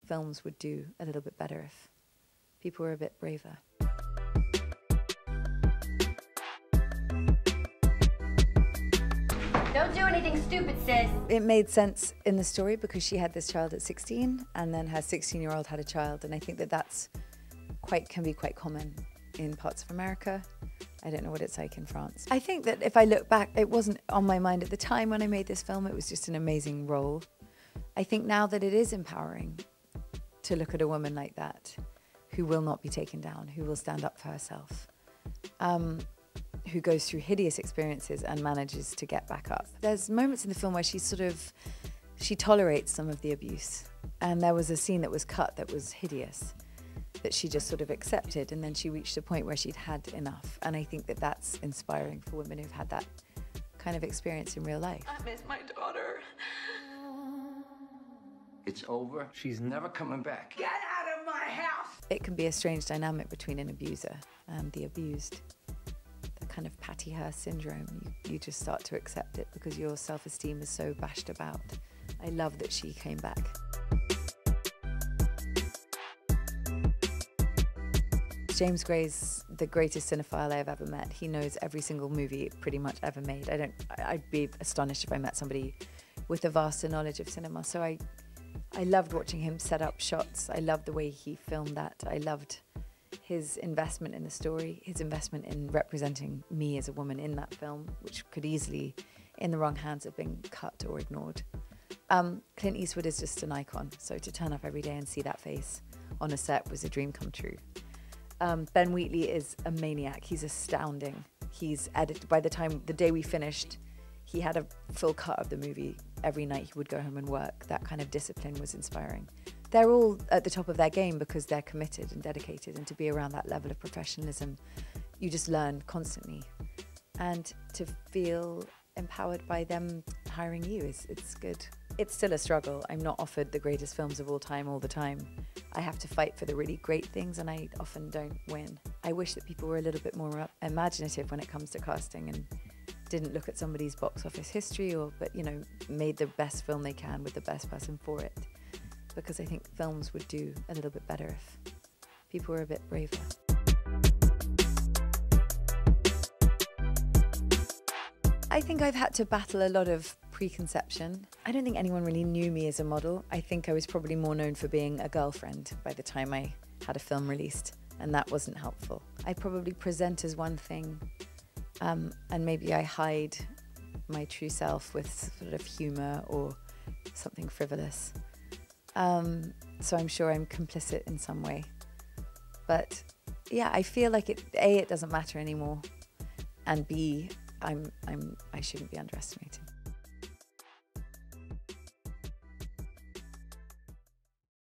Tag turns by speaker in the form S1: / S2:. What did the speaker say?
S1: films would do a little bit better if people were a bit braver.
S2: Don't do anything stupid, sis.
S1: It made sense in the story because she had this child at 16 and then her 16-year-old had a child, and I think that that's can be quite common in parts of America. I don't know what it's like in France. I think that if I look back, it wasn't on my mind at the time when I made this film. It was just an amazing role. I think now that it is empowering to look at a woman like that, who will not be taken down, who will stand up for herself, who goes through hideous experiences and manages to get back up. There's moments in the film where she tolerates some of the abuse. And there was a scene that was cut that was hideous, that she just sort of accepted, and then she reached a point where she'd had enough. And I think that that's inspiring for women who've had that kind of experience in real life.
S3: I miss my daughter.
S4: It's over. She's never coming back.
S3: Get out of my house!
S1: It can be a strange dynamic between an abuser and the abused. The kind of Patty Hearst syndrome. You just start to accept it because your self-esteem is so bashed about. I love that she came back. James Gray's the greatest cinephile I've ever met. He knows every single movie pretty much ever made. I'd be astonished if I met somebody with a vaster knowledge of cinema. So I loved watching him set up shots. I loved the way he filmed that. I loved his investment in the story, his investment in representing me as a woman in that film, which could easily, in the wrong hands, have been cut or ignored. Clint Eastwood is just an icon. So to turn up every day and see that face on a set was a dream come true. Ben Wheatley is a maniac. He's astounding. He's edited. By the day we finished, he had a full cut of the movie. Every night he would go home and work. That kind of discipline was inspiring. They're all at the top of their game because they're committed and dedicated, and to be around that level of professionalism, you just learn constantly. And to feel empowered by them hiring you it's good. It's still a struggle. I'm not offered the greatest films of all time all the time. I have to fight for the really great things, and I often don't win. I wish that people were a little bit more imaginative when it comes to casting and didn't look at somebody's box office history but made the best film they can with the best person for it. Because I think films would do a little bit better if people were a bit braver. I think I've had to battle a lot of preconception. I don't think anyone really knew me as a model. I think I was probably more known for being a girlfriend by the time I had a film released, and that wasn't helpful. I probably present as one thing, and maybe I hide my true self with sort of humor or something frivolous. So I'm sure I'm complicit in some way. But yeah, I feel like A, it doesn't matter anymore, and B, I shouldn't be underestimated.